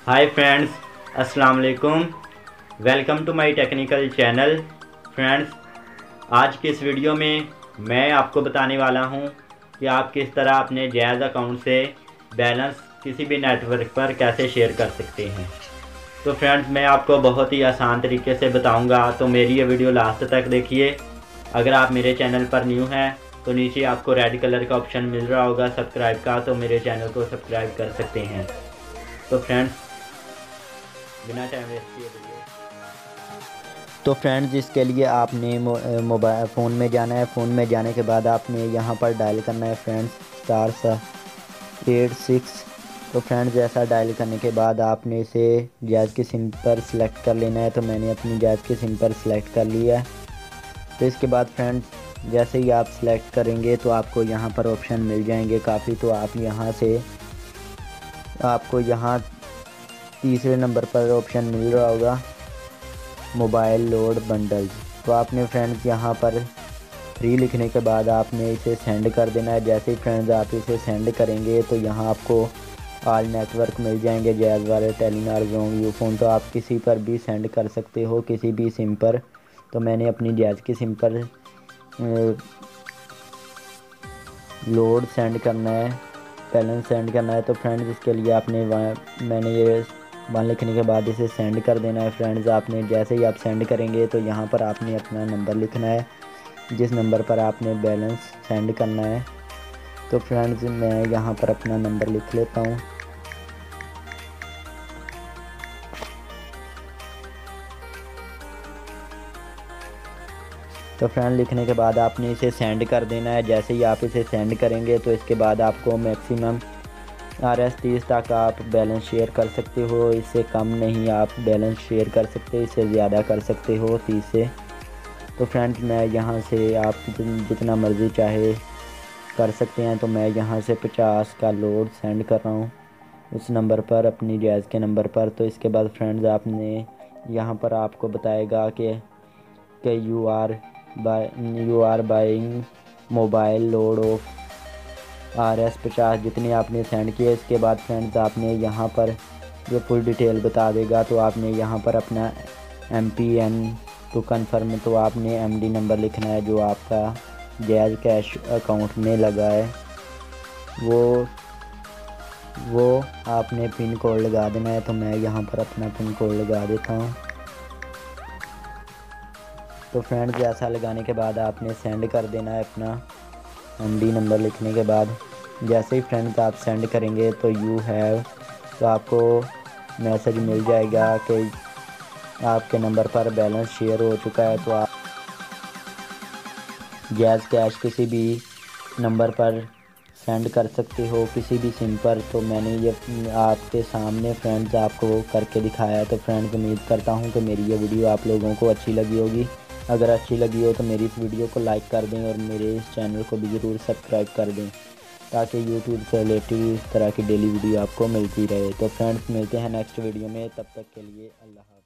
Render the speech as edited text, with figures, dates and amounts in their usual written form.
हाय friends, अस्सलाम वालेकुम। Welcome to my technical channel. Friends, आज के इस वीडियो में मैं आपको बताने वाला हूं कि आप किस तरह अपने जायज़ अकाउंट से बैलेंस किसी भी नेटवर्क पर कैसे शेयर कर सकते हैं। तो फ्रेंड्स, मैं आपको बहुत ही आसान तरीके से बताऊंगा, तो मेरी ये वीडियो लास्ट तक देखिए। अगर आप मेरे चैनल पर न्यू हैं तो नीचे आपको रेड कलर का ऑप्शन मिल रहा होगा सब्सक्राइब का, तो मेरे चैनल को सब्सक्राइब कर सकते हैं। तो फ्रेंड्स, बिना टाइम वेस्ट किए वीडियो। तो फ्रेंड्स, इसके लिए आपने मोबाइल फ़ोन में जाना है। फ़ोन में जाने के बाद आपने यहाँ पर डायल करना है फ्रेंड्स *86। तो फ्रेंड्स, ऐसा डायल करने के बाद आपने इसे जैज़ की सिम पर सिलेक्ट कर लेना है। तो मैंने अपनी जैज़ की सिम पर सिलेक्ट कर लिया है। तो इसके बाद फ्रेंड्स, जैसे ही आप सिलेक्ट करेंगे तो आपको यहाँ पर ऑप्शन मिल जाएंगे काफ़ी। तो आप यहाँ से आपको यहाँ तीसरे नंबर पर ऑप्शन मिल रहा होगा मोबाइल लोड बंडल्स। तो आपने फ्रेंड्स यहाँ पर फ्री लिखने के बाद आपने इसे सेंड कर देना है। जैसे ही फ्रेंड्स आप इसे सेंड करेंगे तो यहाँ आपको ऑल नेटवर्क मिल जाएंगे, जैज़ वाले, टेलीनॉर, ज़ोंग, यूफोन। तो आप किसी पर भी सेंड कर सकते हो, किसी भी सिम पर। तो मैंने अपनी जैज़ की सिम पर लोड सेंड करना है, बैलेंस सेंड करना है। तो फ्रेंड्स, इसके लिए आपने मैंने ये 1 लिखने के बाद इसे सेंड कर देना है। फ्रेंड्स, आपने जैसे ही आप सेंड करेंगे तो यहाँ पर आपने अपना नंबर लिखना है, जिस नंबर पर आपने बैलेंस सेंड करना है। तो फ्रेंड्स, मैं यहाँ पर अपना नंबर लिख लेता हूँ। तो फ्रेंड, लिखने के बाद आपने इसे सेंड कर देना है। जैसे ही आप इसे सेंड करेंगे तो इसके बाद आपको मैक्सिमम RS 30 तक आप बैलेंस शेयर कर सकते हो। इससे कम नहीं आप बैलेंस शेयर कर सकते, इससे ज़्यादा कर सकते हो 30 से। तो फ्रेंड्स, मैं यहाँ से आप जितना मर्ज़ी चाहे कर सकते हैं। तो मैं यहाँ से 50 का लोड सेंड कर रहा हूँ उस नंबर पर, अपनी जैज़ के नंबर पर। तो इसके बाद फ्रेंड्स, आपने यहाँ पर आपको बताएगा कि you are buying mobile load of RS 50 जितने आपने सेंड किए। इसके बाद फ्रेंड्स, आपने यहाँ पर जो फुल डिटेल बता देगा। तो आपने यहाँ पर अपना MPN टू कन्फर्म, तो आपने MD नंबर लिखना है जो आपका जैज़ कैश अकाउंट में लगा है। वो आपने पिन कोड लगा देना है। तो मैं यहाँ पर अपना पिन कोड लगा देता हूँ। तो फ्रेंड्स, ऐसा लगाने के बाद आपने सेंड कर देना है अपना MD नंबर लिखने के बाद। जैसे ही फ्रेंड्स आप सेंड करेंगे तो यू हैव, तो आपको मैसेज मिल जाएगा कि आपके नंबर पर बैलेंस शेयर हो चुका है। तो आप जैज़ कैश किसी भी नंबर पर सेंड कर सकते हो, किसी भी सिम पर। तो मैंने ये आपके सामने फ्रेंड्स आपको करके दिखाया है। तो फ्रेंड्स, उम्मीद करता हूँ कि मेरी ये वीडियो आप लोगों को अच्छी लगी होगी। अगर अच्छी लगी हो तो मेरी इस वीडियो को लाइक कर दें और मेरे इस चैनल को भी ज़रूर सब्सक्राइब कर दें, ताकि यूट्यूब से रिलेटेड इस तरह की डेली वीडियो आपको मिलती रहे। तो फ्रेंड्स, मिलते हैं नेक्स्ट वीडियो में, तब तक के लिए अल्लाह।